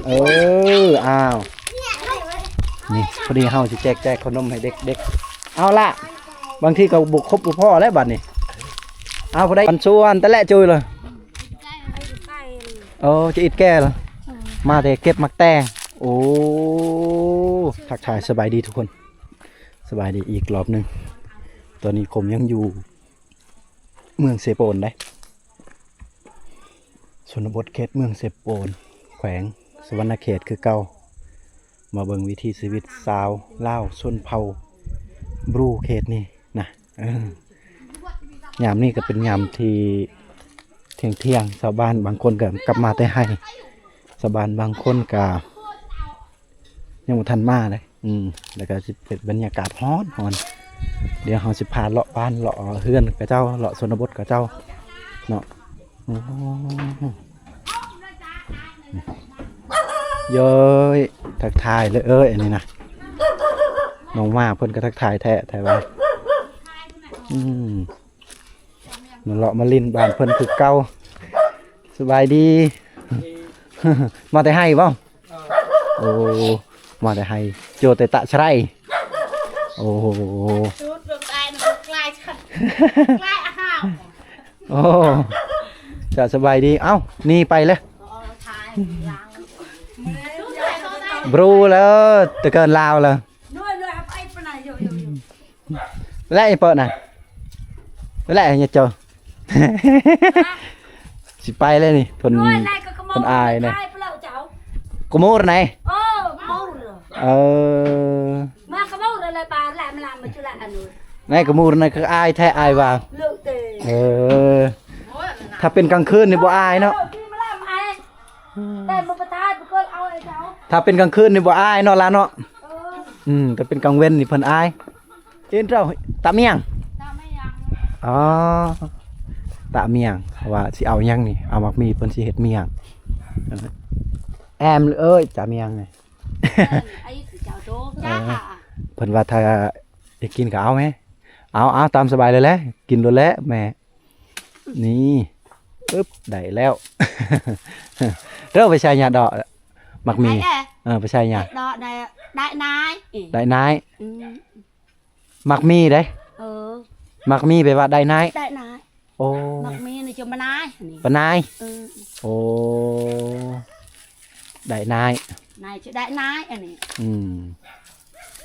เอออ้าวนี่พอดีเฮาจะแจกขนมให้เด็กๆเอาละบางทีก็บุกครบบุกพ่อแล้วบัดนี้เอาพอได้ปันส่วนแต่แหละจุยเลยโอ้จะอิดแก่เหรอมาแต่เก็บมักแตงโอ้ทักทายสบายดีทุกคนสบายดีอีกรอบหนึ่งตอนนี้ผมยังอยู่เมืองเซโปนได้ชนบทเขตเมืองเซโปนแขวงสวรรณเขตคือเก่ามาเบิ่งวิถีชีวิตสาวเล่าวชนเผ่าบรูเขตนี่นะยามนี่ก็เป็นยามที่เที่ยงชาวบ้านบางคนก็กลับมาแต่ให้ชาวบ้านบางคนก็ยังบ่ทันมาเลยแล้วก็สิเป็นบรรยากาศฮ้อนเดี๋ยวเราสิพาเลาะบ้านเลาะเฮือนกับเจ้าเลาะชนบทกับเจ้าเนาะเย้ยทักทายเลยอันนี้นะน้องมาเพิ่นก็ทักทายแท้ไว้มันเลาะมาลินบ้านเพิ่นคือเก่าสบายดีมาแต่ให้บ่โอ้มาแต่ให้โจแต่ตะไชไรโอ้โหโอ้จะสบายดีเอ้านี่ไปเลยบรูแล้วตะเกินลาวเลยแล้วไอ้เปิดน่ะแล้วไอ้เนี่ยเจอสิไปเลยนี่คนอายเนี่ยกูมูดไหนมาขโมยอะไรปลาแหลมลามมาจุฬาอันนู้น ไหนกูมูดไหนคืออายแท้อายว่าถ้าเป็นกลางคืนนี่บ่อายเนาะถ้าเป็นกลางคืนนี่บ่อายเนาะล่ะเนาะแต่เป็นกลางเว้นนี่เพิ่นอายเอ็นเจ้าตะเมียงอ๋อตะเมียงว่าสิเอายังนี่เอามักมีเพิ่นสิเฮ็ดเมียงแอมเอ้ยตะเมียงไงเพิ่นว่าถ้าอยากกินก็เอาไหมเอาตามสบายเลยแหละกินเลยแหละแม่นี่ปึ๊บได้แล้วเริ่มไปใช้ยาดอกมักมีไปใช้ยาดอกได้นายมักมีได้มักมีไปว่าได้นายโอ้มักมีในจมนายปนายโอ้ได้นายชื่อได้นายอันนี้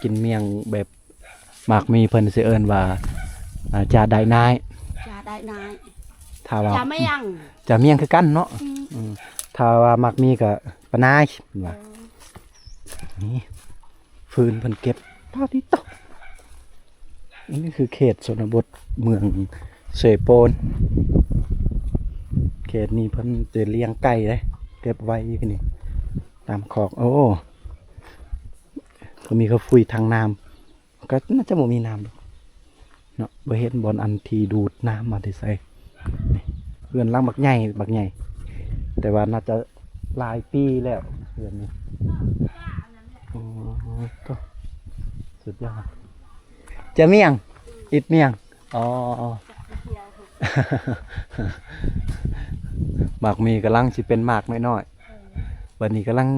กินเมียงแบบมักมีเพิ่นสิเอิ้นว่าจะได้นายถ้าว่าจะไม่ยังจะเมียงคือกันเนาะถ้าว่ามักมีก็ปนายว่านี่ฟืนเพิ่นเก็บพาที่ตกนี่คือเขตชนบทเมืองเซโปนเขตนี้เพิ่นจะเลี้ยงไก่เลยเก็บไว้นี่ตามคอกโอ้ก็มีเขาฟุยทางน้ำก็น่าจะบ่มีน้ำเนาะบ่เห็นบอลอันทีดูดน้ำมาที่ใส่เพื่อนล่างบักใหญ่แต่ว่าน่าจะหลายปีแล้วเพื่อนนี้โอ้ก็สุดยอดจะเมียงอิดเมียงอ๋อหมากมีกำลังสิเป็นหมากน้อยๆวันนี้กำลัง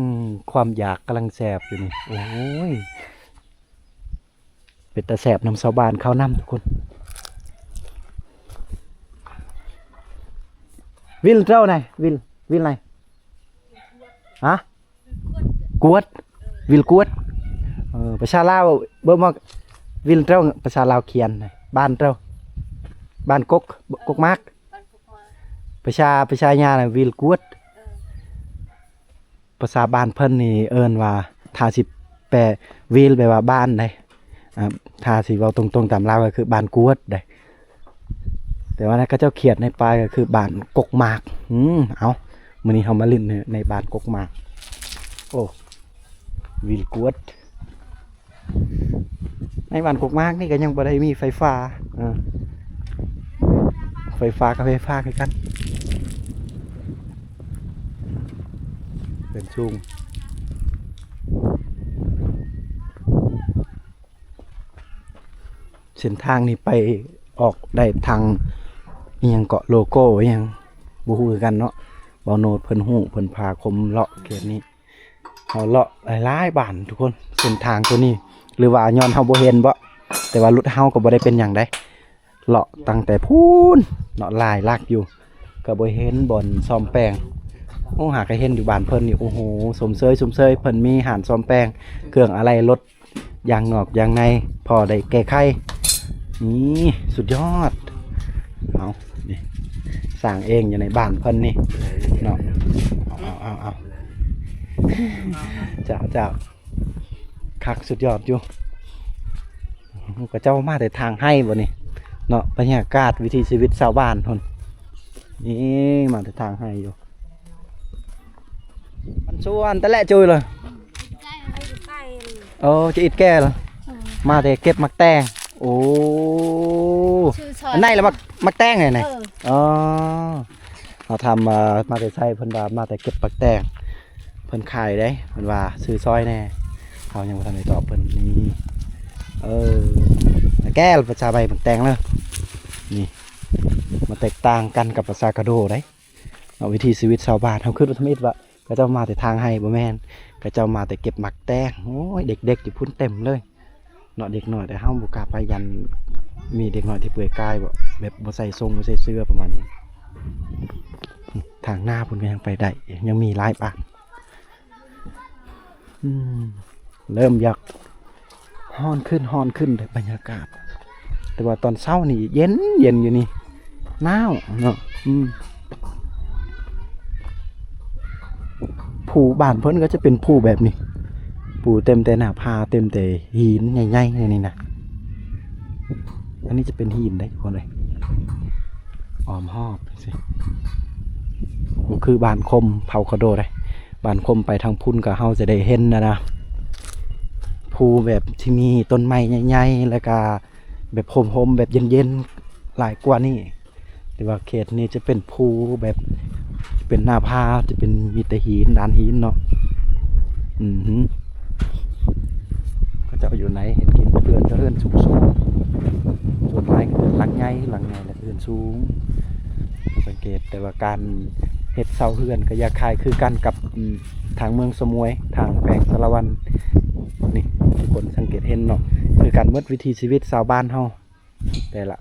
ความอยากกำลังแสบอยู่นี่โอ้ยเป็นตาแสบน้ำชาวบ้านข้าวน้ำทุกคนวิลเจ้าไหนวิลไหนฮะกวดวิลกวดประชาลาวเบิ่มว่าวิลเจ้าประชาลาวเขียนบ้านเจ้าบ้านกกมากประชาญาน่ะวิลกวดภาษาบ้านเพิ่นนี่เอิ้นว่าทาสิแปลวิลแปลว่าบ้านได้ทาสิเว้าตรงๆตามลาวก็คือบ้านกวดได้แต่ว่าก็เจ้าเขียนในปลายก็คือบ้านกกมากเอามื้อนี้เฮามาลิ้นในบ้านกกมากโอ้วิลกวดในบ้านกกมากนี่ก็ยังบ่ได้มีไฟฟ้ากับไฟฟ้าคือกันเป็นชุ่มเส้นทางนี้ไปออกได้ทางยังเกาะโลโก้ยังบูฮู้กันเนาะบอโนดเพิ่นหู้เพิ่นพาคมเลาะเขตนี้ เฮาเลาะหลายๆบ้านทุกคนเส้นทางตัวนี้ หรือว่าย้อนเฮาบ่เห็นบ่แต่ว่ารถเฮาก็บ่ได้เป็นหยังได้เลาะตั้งแต่พูนเลาะลายลากอยู่ก็บ่เห็นบ่อนซ่อมแปลงโอ้หากเห็นอยู่บ้านเพิ่นนี่โอ้โหสมเสยเพิ่นมีหานซ่อมแปลงเครื่องอะไรรถยางนอกยางในพอได้แก้ไขนี่สุดยอดเอานี่สร้างเองอยู่ในบ้านเพิ่นนี่เนาะเอาเจ้าคักสุดยอดอยู่ก็เจ้ามาแต่ทางให้บ่นี่เนาะบรรยากาศวิถีชีวิตชาวบ้านคนนี่มาแต่ทางให้อยู่มันส่วนแต่แหละจุยเลยโอ้จะอิดแก่เหรอมาแต่เก็บมักแตงโอ้อันไหนละมักแตงไงไหนอ๋อเราทำมาแต่ใส่เพิ่นว่ามาแต่เก็บมักแตงเพิ่นขายได้เพิ่นว่าซื้อซอยแน่เขายังบ่ทันได้ตอบเพิ่นนี่แก้ภาษาใบมักแตงเลยนี่มาแตกต่างกันกับภาษากระโดได้เอาวิธีชีวิตชาวบ้านเขาคือทำอิฐว่าก็เจ้ามาแต่ทางให้บ่แม่นก็เจ้ามาแต่เก็บหมักแตงโอ้ยเด็กๆอยู่พุ่นเต็มเลยเนาะเด็กหน่อยแต่เฮาบ่กล้าไปยันมีเด็กหน่อยที่เปลือยกายบ่แบบบ่ใส่ทรงบ่ใส่เสื้อประมาณนี้ทางหน้าพุ่นก็ยังไปได้ยังมีหลายบ้านเริ่มอยากฮ้อนขึ้นเลยบรรยากาศแต่ว่าตอนเช้านี่เย็นอยู่นี่หนาวเนาะผู้บ้านเพิ่นก็จะเป็นผู้แบบนี้ผู้เต็มแต่หน้าผาเต็มแต่หินใหญ่ๆนี่นะอันนี้จะเป็นหินได้คนเลยอ้อมหอบสิก็คือบ้านคมเผาคาโดเลยบ้านคมไปทางพุ่นกับเฮาจะได้เห็นนะภูแบบที่มีต้นไม้ใหญ่ๆแล้วก็แบบโฮมๆแบบเย็นๆหลายกว่านี่แต่ว่าเขตนี้จะเป็นภูแบบเป็นหน้าผาจะเป็นมีแต่หินดานหินเนาะก็จะอยู่ไหนเห็นกินเพื่อนจะเพื่อนสูงส่วนไม้ก็เป็นหลังใหญ่และเพื่อนสูงสังเกตแต่ว่าการเห็ดเสาเฮือนก็อยากคายคือกันกับทางเมืองสมวยทางแปลงสารวันนี่ทุกคนสังเกตเห็นเนาะคือการเมื่อวิถีชีวิตชาวบ้านเฮาแต่ล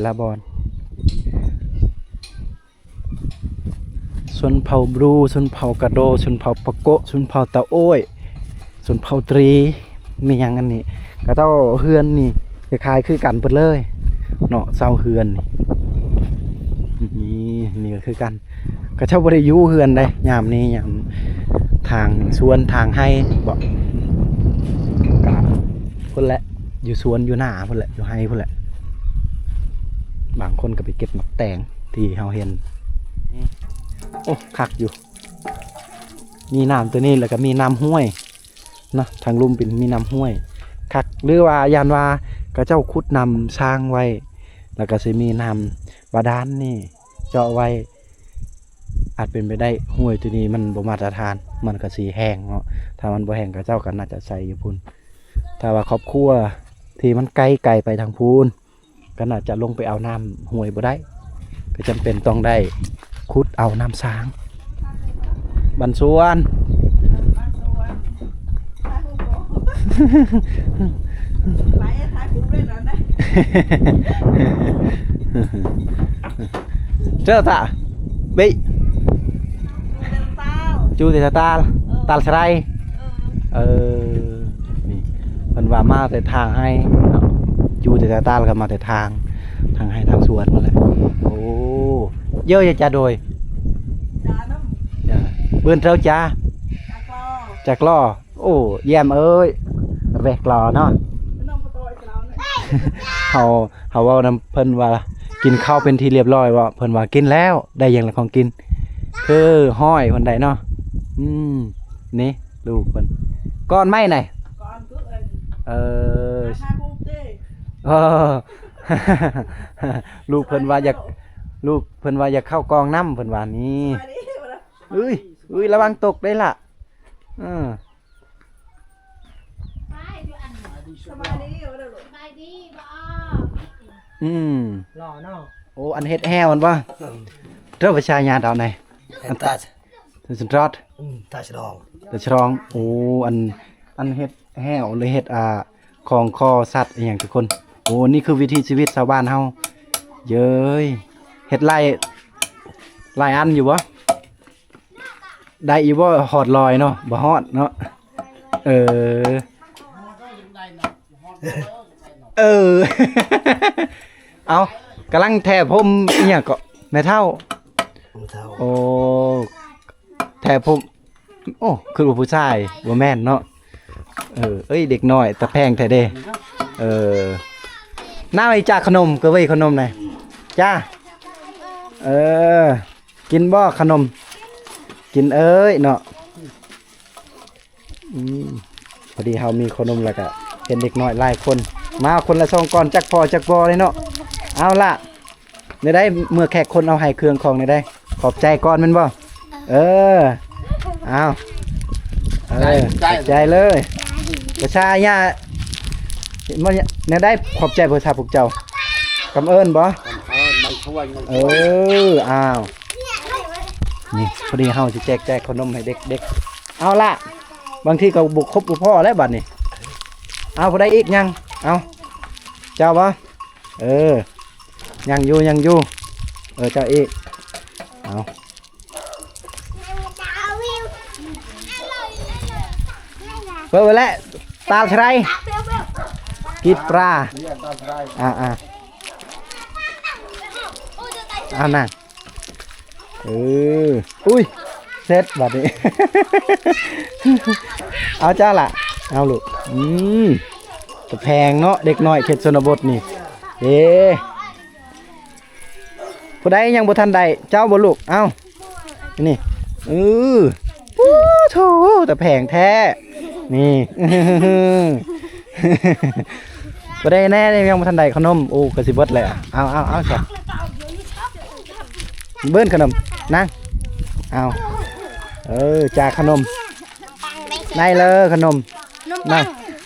ะบอนชนเผ่าบรูชนเผ่ากระโดชนเผ่าปะโกะชนเผ่าตะโอ้ยชนเผ่าตรีมีอย่างอันนี้ก็เจ้าเฮือนนี่คล้ายๆคือกันเปิดเลยเนาะเสาเฮือนนี่ก็คือกันก็เจ้าบริยูเฮือนได้ยามนี้ยามทางสวนทางให้บอกกับพุ่นแหละอยู่สวนอยู่หน้าพุ่นแหละอยู่ให้พุ่นแหละบางคนก็ไปเก็บหมักแตงที่เฮาเห็นโอ้คักอยู่มีน้ำตัวนี้แล้วก็มีน้ำห้วยนะทางลุ่มเป็นมีน้ำห้วยคักหรือว่ายานว่าก็เจ้าขุดนำสร้างไว้แล้วก็สิมีน้ำบาดาลนี่เจาะไว้อาจเป็นไปได้ห้วยตัวนี้มันบ่มาตรฐานมันก็สีแห้งเนาะถ้ามันบ่แห้งก็เจ้าก็น่าจะใส่อยู่พุ่นถ้าว่าครอบครัวที่มันไกลไปทางพูนก็น่าจะลงไปเอาน้ำห้วยบ่ได้ก็จำเป็นต้องได้ขุดเอาน้ำสางบันสวนเจ้าตาบิจูติตาสไลนี่มันว่ามาแต่ทางให้จูติตาก็มาแต่ทางให้ทางสวนนั่นแหละโอ้เยอะจะโดยเบื้องเท้าจ้าจากล้อโอ้แยมเอ้ยแวกล้อเนาะเขาว่าน้ำเพิ่นว่ากินข้าวเป็นที่เรียบร้อยว่าเพิ่นว่ากินแล้วได้อย่างละของกินคือห้อยคนใดเนาะนี่ลูกเพิ่นก้อนไม้ไหนลูกเพิ่นว่าอยากเข้ากองน้ำเพิ่นว่านี่อุ้ยระวังตกได้ล่ะหล่อเนาะ โอ้อันเฮ็ดแห้วมันว่าเท่าประชาญาดเอาไหนอันตัดสุดรอด ตาฉลอง แต่ฉลองโอ้อันเฮ็ดแห้วหรือเฮ็ดของคอสัตว์อหย่างทุกคนโอ้นี่คือวิถีชีวิตชาวบ้านเฮาเย้ยเฮ็ดไล่อันอยู่บ่ได้อยู่บ่หอดลอยเนาะบ่ฮอดเนาะเออเออ เอากำลังแถผมอีหยังก็แม่เฒ่า มือเท้า โอ้แถผมโอ้คือว่าผู้ชายบ่แม่นเนาะเอ้ยเด็กน้อยตะแพงแท้เด้หน้าไอ้จ้าขนมก็ไว้ขนมหน่อยจ้ากินบ่ขนมกินเอ้ยเนาะพอดีเฮามีขนมแล้วก็เห็นเด็กน้อยหลายคนมาคนละ2ก้อนจักพอจักบ่เลยเนาะเอาล่ะได้เมื่อแขกคนเอาให้เครื่องของได้ขอบใจก่อนแม่นบ่เอาขอบใจเลยประชาญามันเนี่ยได้ขอบใจประชาพวกเจ้ากำเอิญบ่อ้าวนี่พอดีเฮาจะแจกขนมให้เด็กๆเอาล่ะบางทีก็บุกครบบุกพ่อแล้วบัดนี้เอาพอได้อีกยังเอาเจ้าบ่ยังอยู่เจ้าอีกเอาเปิดไปแล้วตาลไทรกิดปลาเอานั่งอุ้ยเสร็จบัดนี้ เอาจ้าล่ะเอาลูกแต่แพงเนาะเด็กน้อยเขตชนบทนี่ผู้ใดยังบ่ทันใดเจ้าบ่ลูกเอานี่โธ่แต่แพงแท้นี่บ่ได้แน่ยังบ่ทันใดขนมโอ้ก็สิเบิดแหละเอาจ้ะเบิ้นขนมนั่งเอาจากขนมได้เลยขนมนั่ง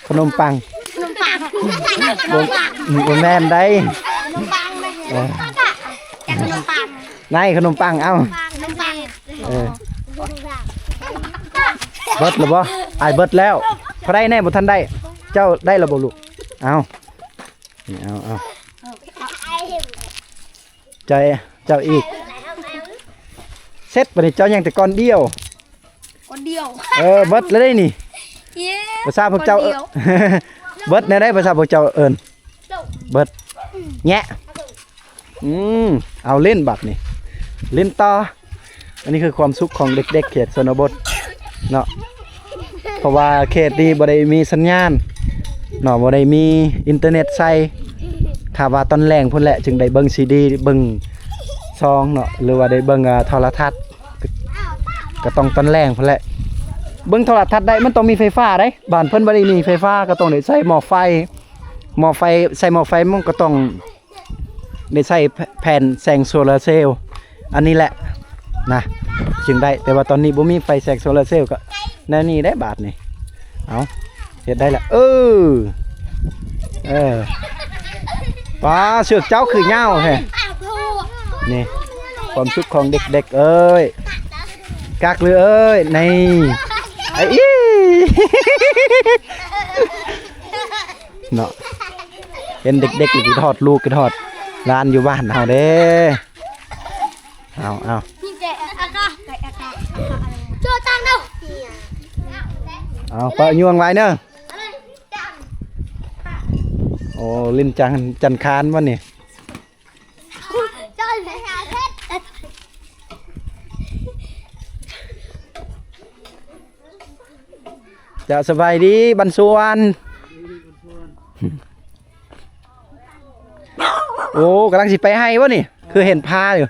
ขนมปังบนแม่นได้นายขนมปังเอาเบิดหรือบ่ไอเบิดแล้วพอได้แน่บ่ทันได้เจ้าได้หรือบ่ลูกเอาใจเจ้าอีกเสร็จบัดนี้เจ้ายังแต่ก้อนเดียวเบิดแล้วได้นี่ภาษาพวกเจ้าเบิดแน่ได้ภาษาพวกเจ้าเอิ้นเบิดแงะเอาเล่นบัดนี่เล่นต่ออันนี้คือความสุขของเด็กๆเขตชนบทเนาะเพราะว่าเขตนี้บ่ได้มีสัญญาณเนาะบ่ได้มีอินเทอร์เน็ตใช้ถ้าว่าตอนแรงพุ่นแหละจึงได้เบิ่งซีดีเบิ่งซองเนาะหรือว่าได้เบิ่งโทรทัศน์ก็ต้องตอนแรงพุ่นแหละเบิ่งโทรทัศน์ได้มันต้องมีไฟฟ้าได้บ้านเพิ่นบ่ได้มีไฟฟ้าก็ต้องได้ใช้หม้อไฟใส่หม้อไฟมันก็ต้องได้ใช้แผ่นแสงโซลาร์เซลล์อันนี้แหละนะจึงได้แต่ว่าตอนนี้บ่มีไฟแสงโซลาร์เซลล์ก็แน่นี่ได้บาทนี่เอาเฮ็ดได้ละป้าเสือกเจ้าคือเหย้าแท้นี่ความสุขของเด็กๆเอ้ยกักเลยเอ้ยในไอ้เนาะเห็นเด็กๆกี่ทอดลูกกี่ทอดร้านอยู่บ้านเอาเด้เอาเปิดยวงไว้เนอะโอ้ลิ้นจันคานวะนี่จะสบายดีบันสวนโอ้กำลังสิไปให้วะนี่คือเห็นผ้าอยู่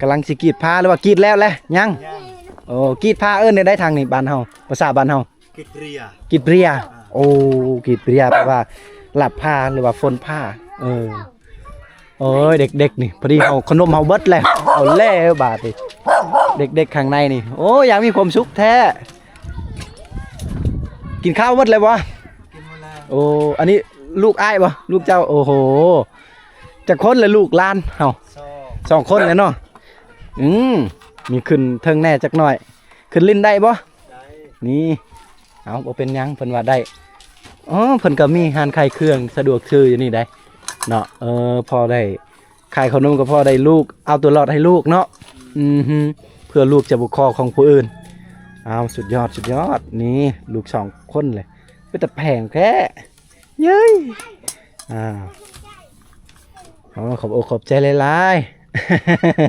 กำลังสิกรีดผ้าหรือว่ากรีดแล้วแหละยังโอ้กรีดผ้าได้ทางนี่บ้านเฮาภาษาบ้านเฮากรีดเรียโอ้กรีดเรียแปลว่าหลับผ้าหรือว่าฝนผ้าโอ้ยเด็กๆนี่พอดีเอาขนมเฮาเบิดแล้วเอาแล้วบาดนี่เด็กๆข้างในนี่โอ้อยากมีความสุขแท้กินข้าวหมดเลยวะโอ้อันนี้ลูกอ้ายปะลูกเจ้าโอ้โหจะคนเลยลูกล้าน2 คนเลยเนาะมีขึ้นเทิงแน่จักหน่อย ขึ้นลิ้นได้บ่นี่เอาบ่เป็นหยังเพิ่นว่าได้อ๋อเพิ่นก็มีร้านขายเครื่องสะดวกซื้ออยู่นี่ได้เนาะพอได้ขายขนมก็พอได้ลูกเอาตัวรอดให้ลูกเนาะเพื่อลูกจะบุกคอของผู้อื่นเอาสุดยอดนี่ลูก2คนเลยเป็นแต่แพงแท้เย้ยขอบอกขอบใจหลาย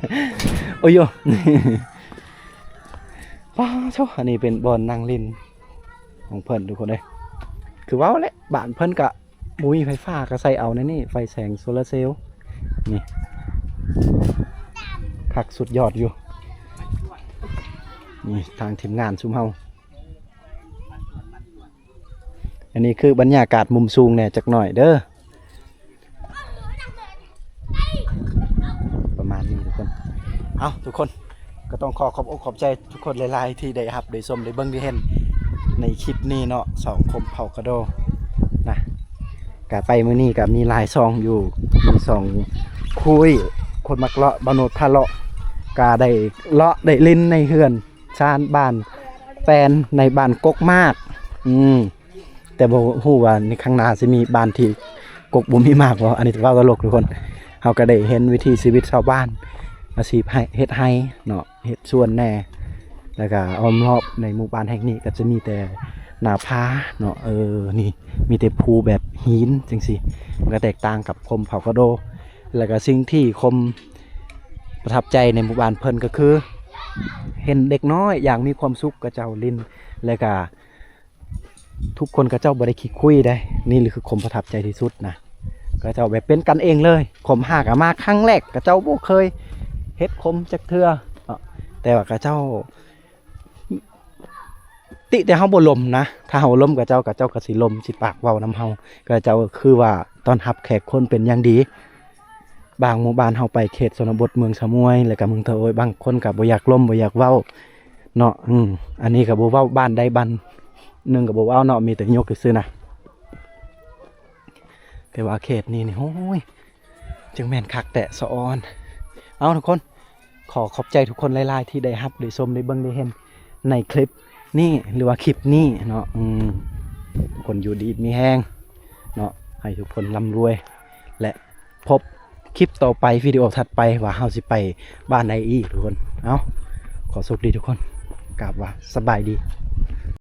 ๆโอ้ยโยว้าวโชอันนี้เป็นบอลนั่งลินของเพิ่นทุกคนเลยคือว้าวแหละบ้านเพิ่นกะมุ้ยไฟฟ้าก็ใส่เอาในนี่ไฟแสงโซลาร์เซลล์นี่คักสุดยอดอยู่นี่ทางทีมงานซุมเฮาอันนี้คือบรรยากาศมุมสูงเนี่ยจักหน่อยเด้อประมาณนี้ทุกคนเอาทุกคนก็ต้องขอบใจทุกคนหลายๆที่ได้รับได้ชมได้เบิ่งได้เห็นในคลิปนี้เนาะ2คมเผากระโดนะกะไปมื้อนี้ก็มีหลายซองอยู่มี2คุยคนมักเลาะบานโนดพาเลาะกะได้เลาะได้ลิ้นในเฮือนชานบ้านแฟนในบ้านกกมากแต่บ่ฮู้ว่าในข้างหน้าสิมีบ้านที่กกบ่มีมากบ่อันนี้เว้าตลกทุกคนเฮาก็ได้เห็นวิถีชีวิตชาวบ้านอาชีพเฮ็ดไร่เนาะเฮ็ดสวนแหน่แล้วก็อ้อมรอบในหมู่บ้านแห่งนี้ก็จะมีแต่หน้าผาเนาะนี่มีแต่ภูแบบหินจังซี่มันก็แตกต่างกับคมเผากระโดแล้วก็สิ่งที่คมประทับใจในหมู่บ้านเพิ่นก็คือเห็นเด็กน้อยอย่างมีความสุขกับเจ้าลิ้นแล้วก็ทุกคนกับเจ้าบ่ได้ขี้คุยได้นี่คือคมประทับใจที่สุดนะก็เจ้าแบบเป็นกันเองเลยคมหากมาครั้งแรกกับเจ้าบ่เคยเฮ็ดคมจักเทื่อแต่ว่ากับเจ้าติแต่เฮาบ่ลมนะถ้าเฮาลมกับเจ้าก็สิลมสิปากเว้านำเฮาก็เจ้าคือว่าตอนรับแขกคนเป็นอย่างดีบางหมู่บ้านเฮาไปเขตชนบทเมืองสะมวยแล้วก็เมืองเถาโอยบางคนก็บ่อยากลมบ่อยากเว้าเนาะอันนี้ก็บ่เว้าบ้านใดบ้านหนึงก็บ่เว้าเนาะมีแต่ยกซื่อๆนะแต่ว่าเขตนี้นี่โอ้ยจึงแม่นคักแต่สะออนเอาทุกคนขอบใจทุกคนหลายๆที่ได้รับได้ชมได้เบิ่งได้เห็นในคลิปนี่หรือว่าคลิปนี้เนาะทุกคนอยู่ดีมีแห้งเนาะให้ทุกคนร่ำรวยและพบคลิปต่อไปวิดีโอถัดไปว่าเฮาสิไปบ้านใดอีกทุกคนเอาขอสุขดีทุกคนกราบว่าสบายดี